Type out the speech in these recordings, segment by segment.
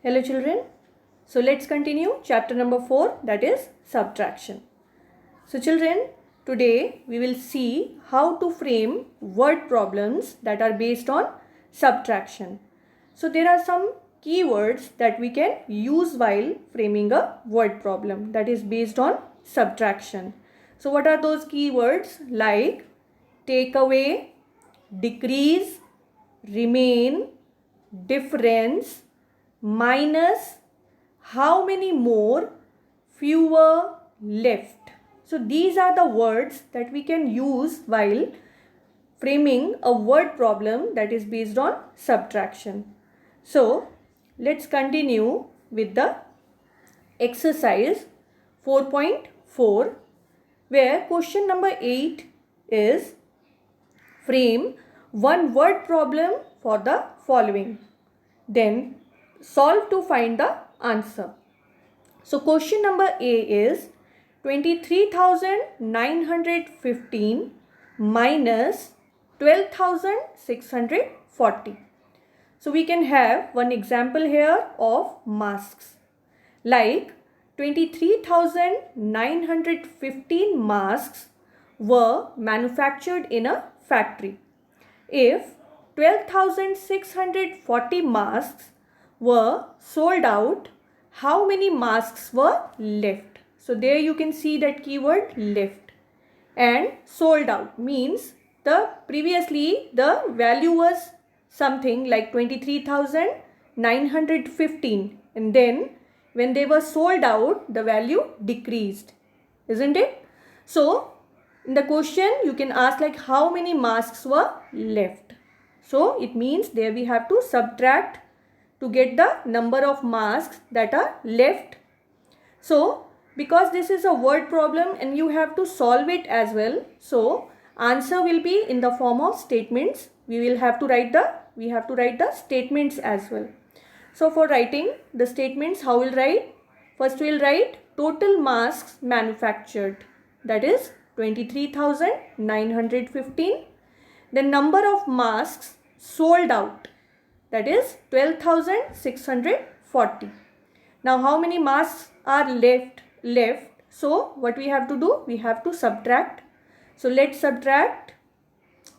Hello children. So let's continue chapter number 4, that is subtraction. So children, today we will see how to frame word problems that are based on subtraction. So there are some keywords that we can use while framing a word problem that is based on subtraction. So what are those keywords? Like take away, decrease, remain, difference, minus, how many more, fewer, left. So these are the words that we can use while framing a word problem that is based on subtraction. So let's continue with the exercise 4.4, where question number 8 is frame one word problem for the following. Then solve to find the answer. So question number A is 23,915 minus 12,640. So we can have one example here of masks. Like 23,915 masks were manufactured in a factory. If 12,640 masks were sold out, how many masks were left? So there you can see that keyword left. And sold out means previously the value was something like 23,915, and then when they were sold out the value decreased, isn't it? So in the question you can ask like how many masks were left. So it means there we have to subtract to get the number of masks that are left. So because this is a word problem and you have to solve it as well, so answer will be in the form of statements. We have to write the statements as well. So for writing the statements, how we'll write? First we'll write total masks manufactured, that is 23,915. The number of masks sold out, that is 12,640. Now how many masks are left? So what we have to do? We have to subtract. So let's subtract.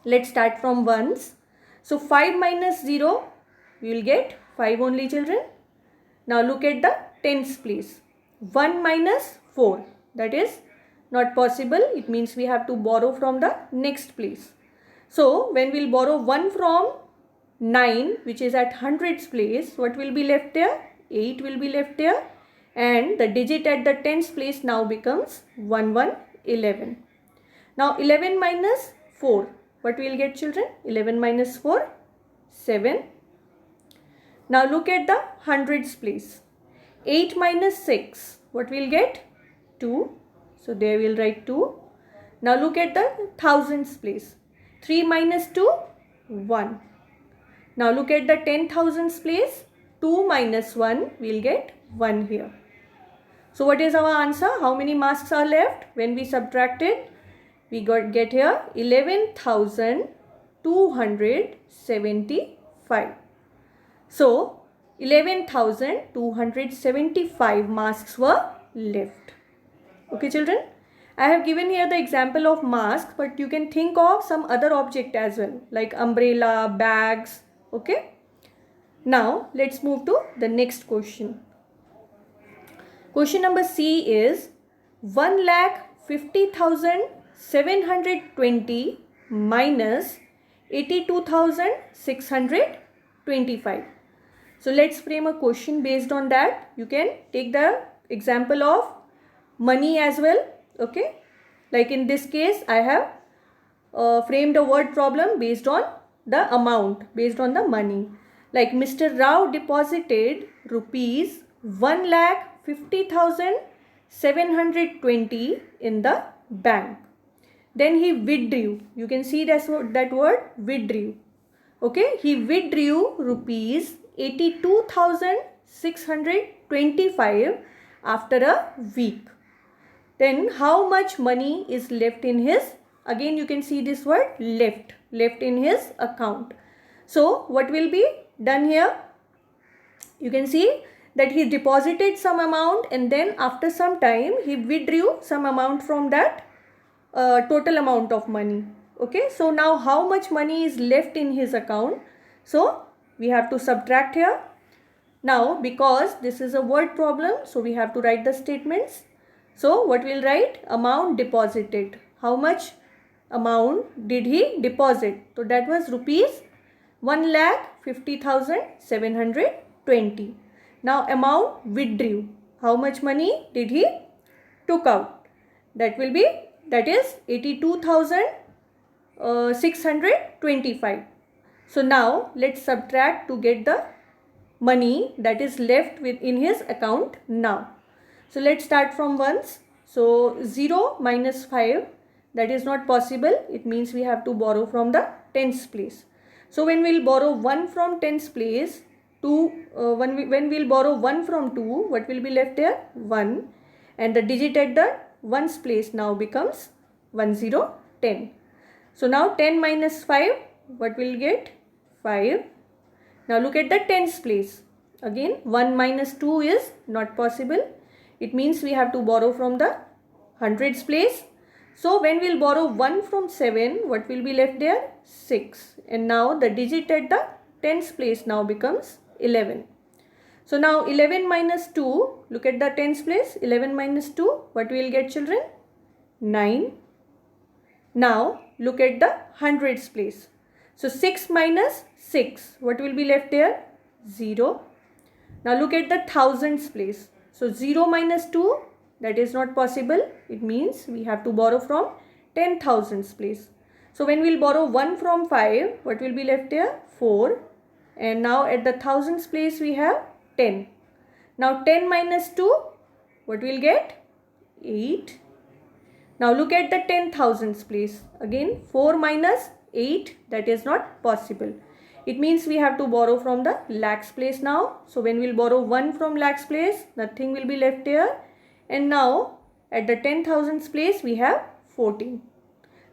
Let's start from ones. So 5 minus 0, we will get 5 only, children. Now look at the tens place. 1 minus 4, that is not possible. It means we have to borrow from the next place. So when we'll borrow 1 from 9, which is at hundreds place, what will be left there? 8 will be left there, and the digit at the tens place now becomes 11. Now 11 minus 4, what we will get, children? 11 minus 4, 7. Now look at the hundreds place. 8 minus 6, what we will get? 2. So there we will write 2. Now look at the thousands place. 3 minus 2, 1. Now look at the 10,000s place. 2 minus 1, we will get 1 here. So what is our answer? How many masks are left? When we subtract it, we get here 11,275. So 11,275 masks were left. Okay children, I have given here the example of mask, but you can think of some other object as well, like umbrella, bags. Okay. Now let's move to the next question. Question number C is 1,50,720 minus 82,625. So let's frame a question based on that. You can take the example of money as well. Okay. Like in this case, I have framed a word problem based on the amount, based on the money. Like Mr. Rao deposited rupees 1,50,720 in the bank. Then he withdrew. You can see that word withdrew. Okay, he withdrew rupees 82,625 after a week. Then how much money is left in his, again you can see this word left in his account. So what will be done here? You can see that he deposited some amount and then after some time he withdrew some amount from that total amount of money. Okay, so now how much money is left in his account? So we have to subtract here. Now because this is a word problem, so we have to write the statements. So what we'll write? Amount deposited. How much amount did he deposit? So that was rupees 1,50,720. Now amount withdrew. How much money did he took out? That is 82,625. So now let's subtract to get the money that is left in his account now. So let's start from ones. So 0 minus 5, that is not possible. It means we have to borrow from the tens place. So when we'll borrow 1 from tens place, when we'll borrow 1 from 2, what will be left there? 1. And the digit at the ones place now becomes 10. So now 10 minus 5, what will get? 5. Now look at the tens place. Again 1 minus 2 is not possible. It means we have to borrow from the hundreds place. So when we'll borrow 1 from 7, what will be left there? 6. And now the digit at the tens place now becomes 11. So now 11 minus 2, look at the tens place. 11 minus 2, what will get, children? 9. Now look at the hundreds place. So 6 minus 6, what will be left there? 0. Now look at the thousands place. So 0 minus 2, that is not possible. It means we have to borrow from 10,000s place. So when we'll borrow 1 from 5, what will be left there? 4. And now at the thousands place we have 10. Now 10 minus 2, what will get? 8. Now look at the 10,000s place. Again 4 minus 8, that is not possible. It means we have to borrow from the lakhs place now. So when we'll borrow 1 from lakhs place, nothing will be left here. And now at the 10,000s place we have 14.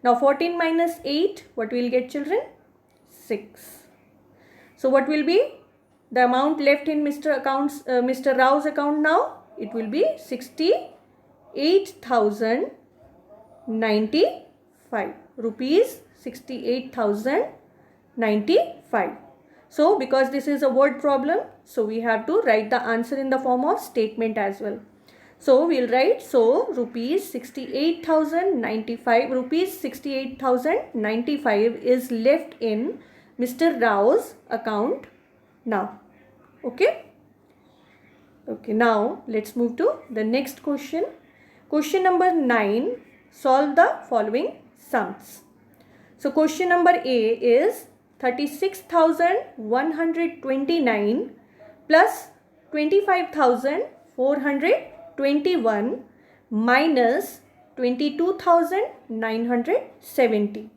Now 14 minus 8, what will get, children? 6. So what will be the amount left in Mr. Rao's account now? It will be 68,095 rupees. 68,095. So because this is a word problem, so we have to write the answer in the form of statement as well. So we'll write, so rupees 68,095, rupees 68,095 is left in Mr. Rao's account now. Okay. Okay, now let's move to the next question. Question number 9. Solve the following sums. So question number A is 36,129 plus 25,421 minus 22,970.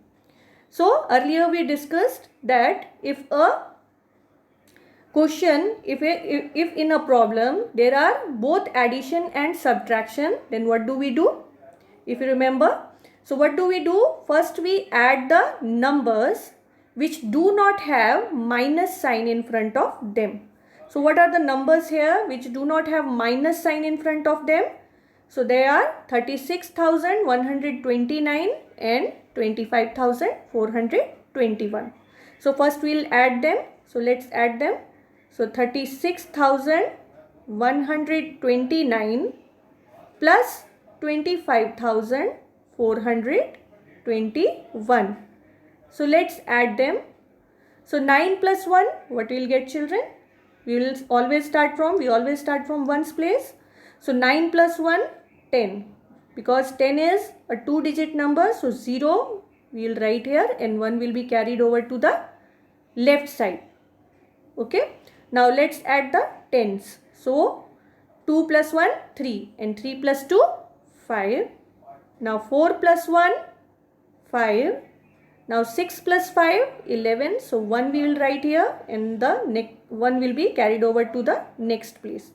So earlier we discussed that if a question, if in a problem there are both addition and subtraction, then what do we do? If you remember, so what do we do? First we add the numbers which do not have minus sign in front of them. So what are the numbers here which do not have minus sign in front of them? So they are 36,129 and 25,421. So first we will add them. So let's add them. So 36,129 plus 25,421. So let's add them. So 9 plus 1, what will get, children? We always start from ones place. So 9 plus 1, 10. Because 10 is a 2-digit number, so 0 we will write here and 1 will be carried over to the left side. Okay. Now let's add the tens. So 2 plus 1, 3 and 3 plus 2, 5. Now 4 plus 1, 5. Now 6 plus 5, 11. So 1 we will write here and the next 1 will be carried over to the next place.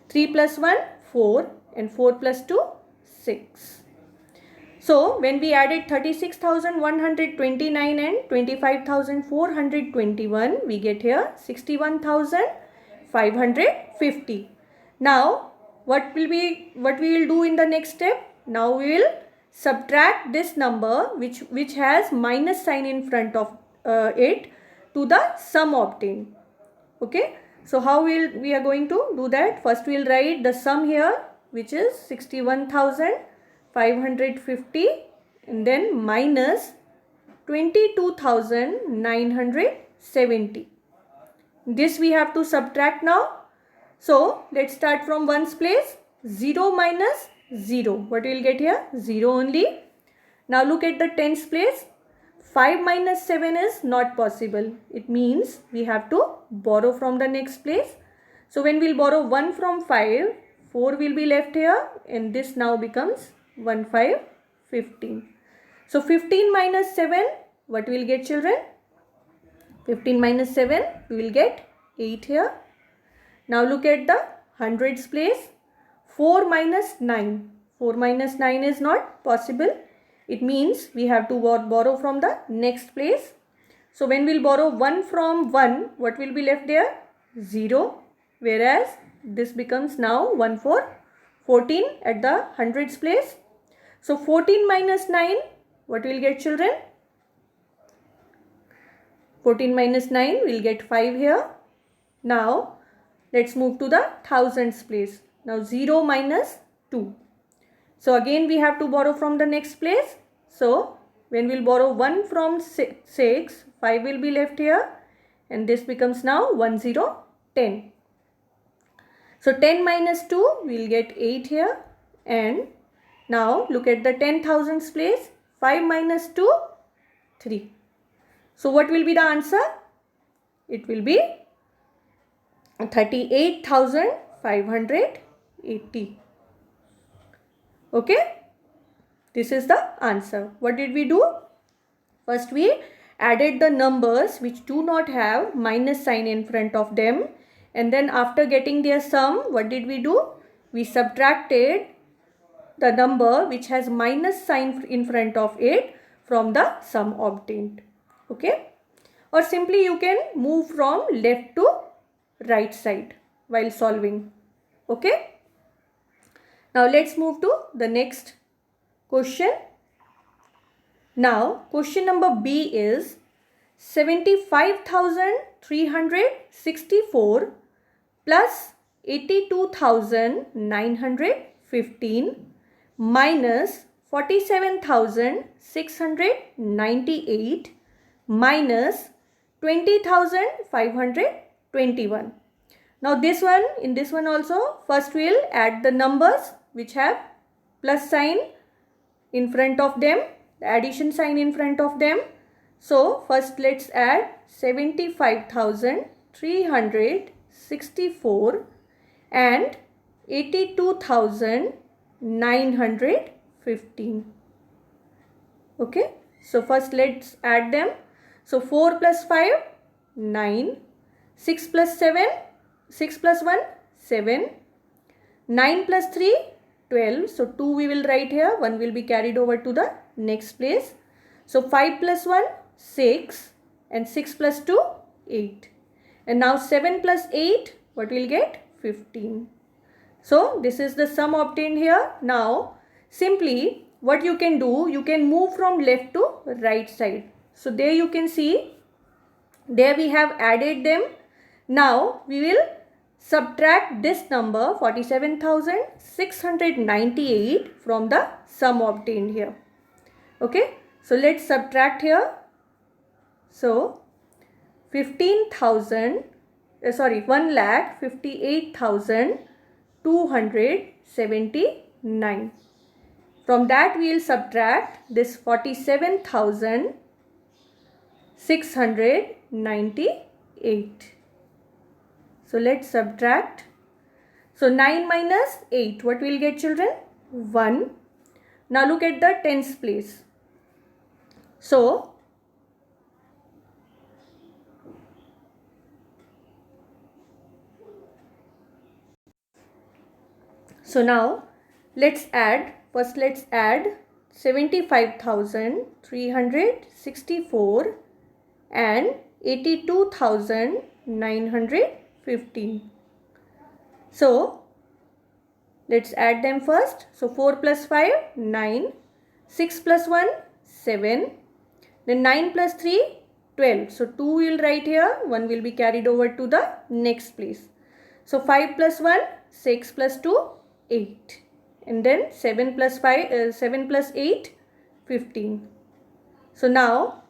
3 plus 1, 4 and 4 plus 2, 6. So when we added 36,129 and 25,421, we get here 61,000 550. Now what we will do in the next step? Now we will subtract this number which has minus sign in front of it to the sum obtained. Okay, so how we are going to do that? First we will write the sum here, which is 61,550, and then minus 22,970. This we have to subtract now. So let's start from ones place. 0 minus 0. What we will get here? 0 only. Now look at the tens place. 5 minus 7 is not possible. It means we have to borrow from the next place. So when we will borrow 1 from 5, 4 will be left here, and this now becomes 1, 5, 15. So 15 minus 7, what we will get, children? 15 minus 7, we will get 8 here. Now look at the hundreds place. 4 minus 9. 4 minus 9 is not possible. It means we have to borrow from the next place. So when we will borrow 1 from 1, what will be left there? 0. Whereas this becomes now 1 for 14 at the hundreds place. So 14 minus 9, what will get, children? 14 minus 9, we will get 5 here. Now let's move to the thousands place. Now 0 minus 2. So again we have to borrow from the next place. So when we will borrow 1 from 6, 5 will be left here, and this becomes now 1, 0, 10. So 10 minus 2, we will get 8 here. And now look at the 10,000s place. 5 minus 2, 3. So what will be the answer? It will be 38,580. Okay, this is the answer. What did we do? First we added the numbers which do not have minus sign in front of them, and then after getting their sum, what did we do? We subtracted the number which has minus sign in front of it from the sum obtained. Okay, or simply you can move from left to right side while solving. Okay, now let's move to the next question. Now question number B is 75,364 plus 82,915 minus 47,698 minus 20,521. Now this one, in this one also, first we will add the numbers which have plus sign in front of them, the addition sign in front of them. So first let's add 75,364 and 82,915. Okay, so first let's add them. So 4 plus 5, 9, 6 plus 7, 6 plus 1, 7, 9 plus 3, 12. So 2 we will write here, 1 will be carried over to the next place. So 5 plus 1, 6, and 6 plus 2, 8. And now 7 plus 8, what will get? 15. So this is the sum obtained here. Now simply what you can do, you can move from left to right side. So there you can see, there we have added them. Now we will subtract this number 47,698 from the sum obtained here. Okay, so let's subtract here. So 1,58,279. From that we will subtract this 47,698. So let's subtract. So 9 minus 8, what will get, children? 1. Now look at the tens place. So now let's add. First let's add 75,364 and 82,915. So let's add them first. So 4 plus 5, 9. 6 plus 1, 7. Then 9 plus 3, 12. So 2 we'll write here. 1 will be carried over to the next place. So 5 plus 1, 6 plus 2, 8. And then 7 plus 8, 15. So now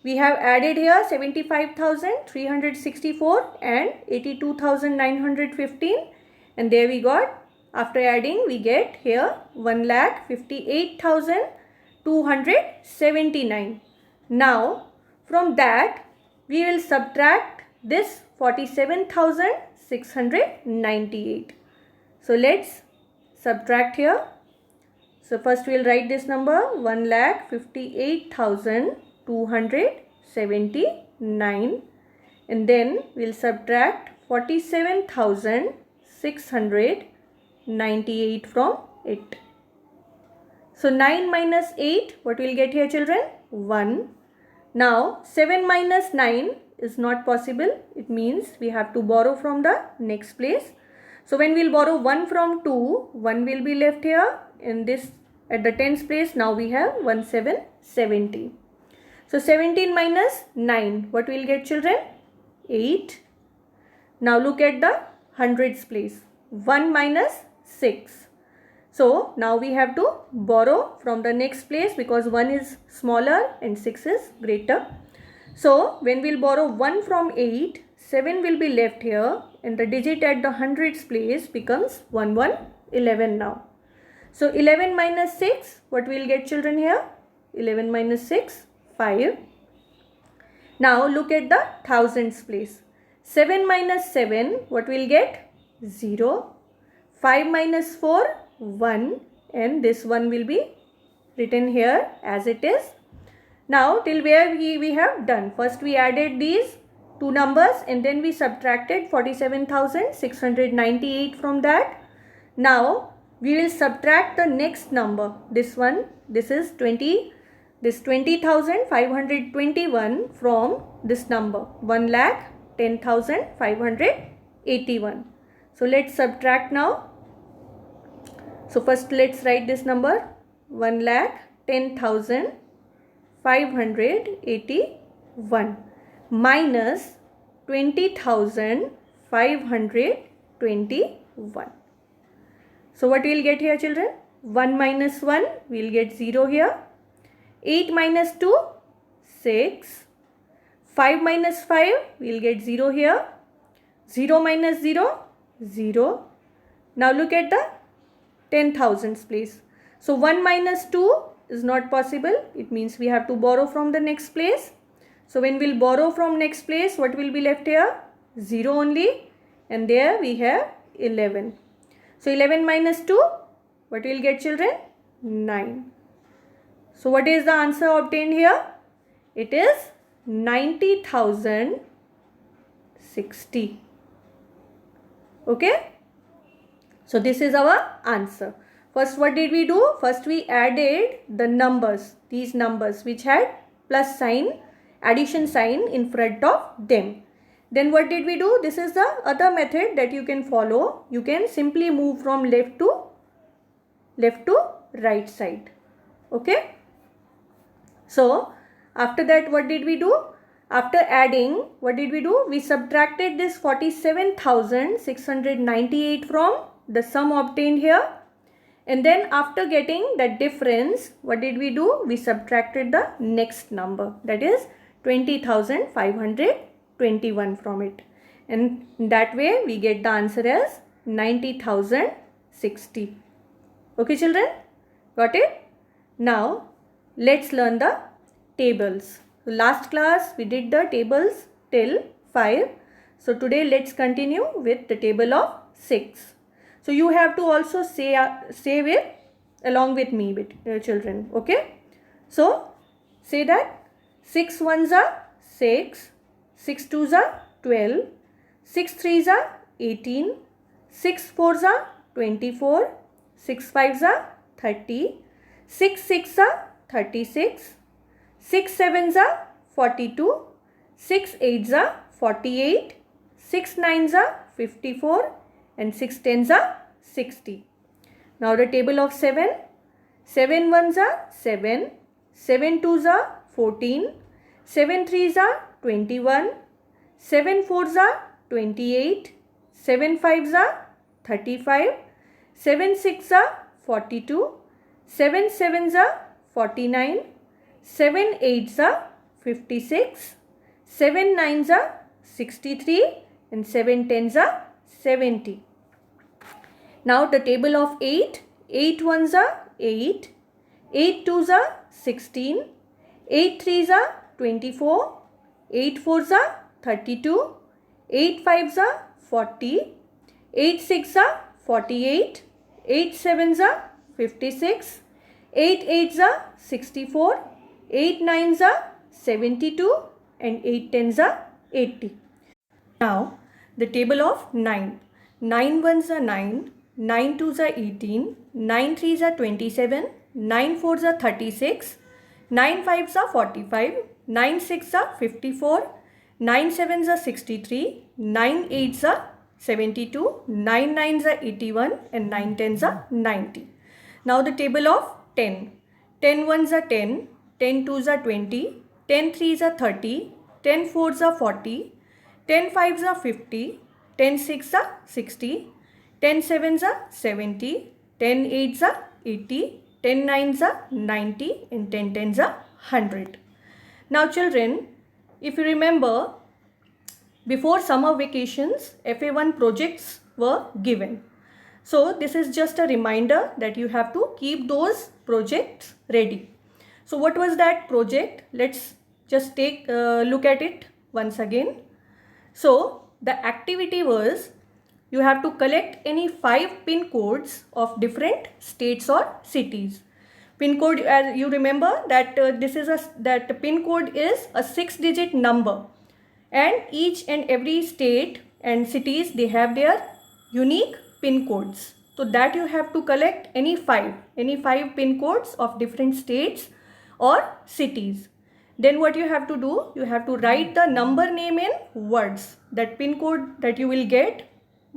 we have added here 75,364 and 82,915. And there we got, after adding we get here 1,58,279. Now from that we will subtract this 47,698. So let's subtract here. So first we will write this number 1,58,279 and then we will subtract 47,698 from it. So 9 minus 8, what we will get here children? 1. Now 7 minus 9 is not possible. It means we have to borrow from the next place. So when we will borrow 1 from 2, 1 will be left here in this at the tens place. Now we have 1770. So 17 minus 9, what we will get children? 8. Now look at the hundreds place. 1 minus 6. So now we have to borrow from the next place because 1 is smaller and 6 is greater. So when we will borrow 1 from 8, 7 will be left here and the digit at the hundreds place becomes 11 now. So 11 minus 6, what we will get children here? 11 minus 6, 5. Now look at the thousands place. 7 minus 7, what we will get? 0. 5 minus 4, 1, and this one will be written here as it is. Now till where we have done. First we added these two numbers and then we subtracted 47,698 from that. Now we will subtract the next number. This one, this is 20,521 from this number 1,10,581. So let's subtract now. So first let's write this number 1,10,581 minus 20,521. So what we will get here children? 1 minus 1, we will get 0 here. 8 minus 2, 6. 5 minus 5, we will get 0 here. 0 minus 0, 0. Now look at the 10,000s place. So 1 minus 2 is not possible. It means we have to borrow from the next place. So when we will borrow from next place, what will be left here? 0 only. And there we have 11. So 11 minus 2, what will get children? 9. So what is the answer obtained here? It is 90,060. Okay. So this is our answer. First what did we do? First we added the numbers, these numbers which had plus sign, addition sign in front of them. Then what did we do? This is the other method that you can follow. You can simply move from left to right side. Okay. So after that what did we do? After adding, what did we do? We subtracted this 47,698 from the sum obtained here. And then after getting the difference, what did we do? We subtracted the next number, that is 20,521 from it. And that way we get the answer as 90,060. Okay children? Got it? Now let's learn the tables. Last class we did the tables till 5. So today let's continue with the table of 6. So you have to also say with along with me, children. Okay. So say that 6 ones are 6, 6 twos are 12, 6 threes are 18, 6 fours are 24, 6 fives are 30, 6 six are 36, 6 sevens are 42, 6 eights are 48, 6 nines are 54, and 6 tens are 60. Now the table of 7. 7 ones are 7, 7 twos are 14, 7 threes are 21, 7 fours are 28, 7 fives are 35, 7 six are 42, 7 sevens are 49, 7 eights are 56, 7 nines are 63 and 7 tens are 70. Now the table of 8. 8 ones are 8, 8 twos are 16, 8 threes are 24, 8 fours are 32, 8 fives are 40, 8 six are 48, 8 sevens are 56, 8 eights are 64, 8 nines are 72 and 8 tens are 80. Now the table of 9. 9 ones are 9, 9 twos are 18, 9 threes are 27, 9 fours are 36, 9 fives are 45, 9 six are 54, 9 sevens are 63, 9 eights are 72, 9 nines are 81 and 9 tens are 90. Now the table of 10. 10 ones are 10, 10 twos are 20, 10 threes are 30, 10 fours are 40, 10 fives are 50, 10 six are 60, 10 sevens are 70, 10 eights are 80, 10 nines are 90 and 10 tens are 100. Now children, if you remember, before summer vacations, FA1 projects were given. So this is just a reminder that you have to keep those projects ready. So what was that project? Let's just take a look at it once again. So the activity was, you have to collect any 5 pin codes of different states or cities. Pin code, as you remember, that that pin code is a 6-digit number, and each and every state and cities, they have their unique pin codes. So that you have to collect any 5 pin codes of different states or cities. Then what you have to do, you have to write the number name in words. That pin code that you will get,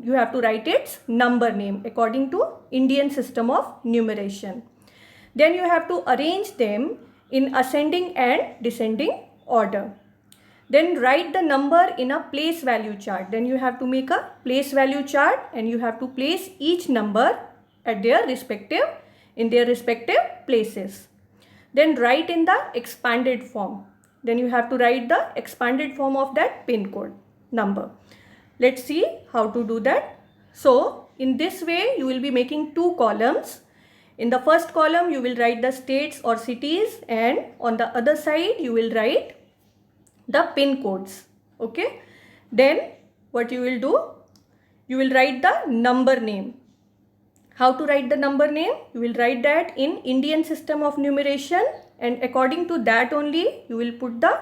you have to write its number name according to Indian system of numeration. Then you have to arrange them in ascending and descending order. Then write the number in a place value chart. Then you have to make a place value chart and you have to place each number at their respective places. Then write in the expanded form. Then you have to write the expanded form of that pin code number. Let's see how to do that. So in this way you will be making 2 columns. In the first column you will write the states or cities, and on the other side you will write the pin codes. Okay. Then what you will do, you will write the number name. How to write the number name? You will write that in Indian system of numeration, and according to that only you will put the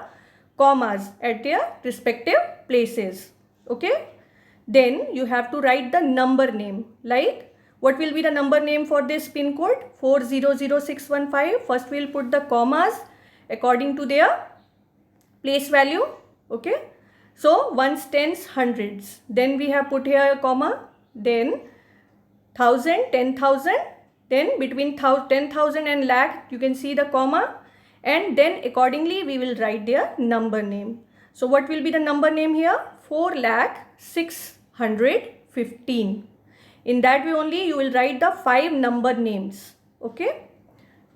commas at their respective places. Okay. Then you have to write the number name. Like, what will be the number name for this pin code? 400615. First we will put the commas according to their place value. Okay. So ones, tens, hundreds. Then we have put here a comma. Then 1000, 10,000. Then between 10,000 and lakh you can see the comma. And then accordingly we will write their number name. So what will be the number name here? 4,615. In that way only you will write the 5 number names. Okay.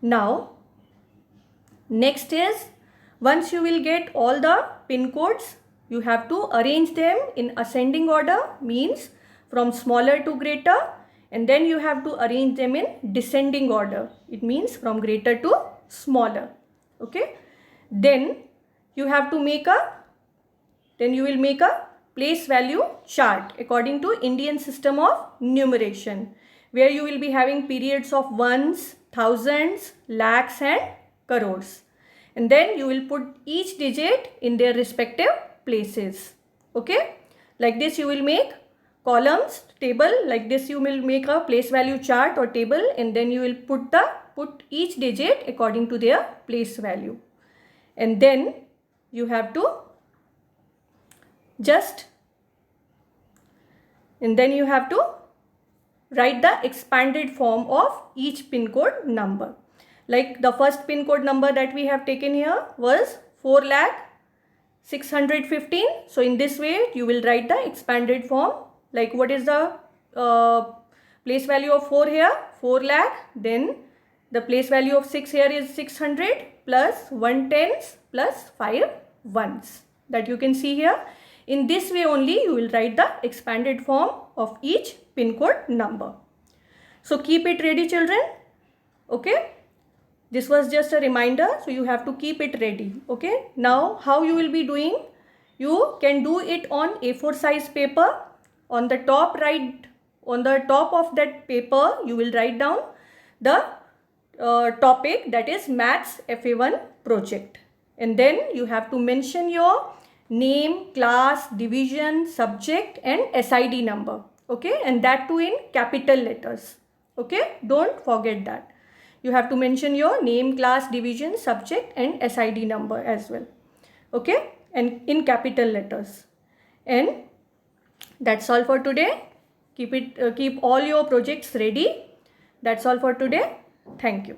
Now next is, once you will get all the pin codes, you have to arrange them in ascending order, means from smaller to greater, and then you have to arrange them in descending order. It means from greater to smaller. Okay. Then you have to make a place value chart according to Indian system of numeration, where you will be having periods of ones, thousands, lakhs and crores. And then you will put each digit in their respective places. Okay. Like this you will make columns, table. Like this you will make a place value chart or table, and then you will put each digit according to their place value. And then you have to write the expanded form of each pin code number. Like the first pin code number that we have taken here was 4,615,000. So in this way you will write the expanded form. Like what is the place value of 4 here? 4 lakh. Then the place value of 6 here is 600 plus 1 tens plus 5 ones, that you can see here. In this way only you will write the expanded form of each pin code number. So keep it ready, children. Okay. This was just a reminder, so you have to keep it ready. Okay. Now how you will be doing? You can do it on A4 size paper. On the top of that paper you will write down the topic, that is Maths FA1 project, and then you have to mention your name, class, division, subject and SID number. Okay, and that too in capital letters. Okay, don't forget that. You have to mention your name, class, division, subject and SID number as well. Okay, and in capital letters. And that's all for today. Keep all your projects ready. That's all for today. Thank you.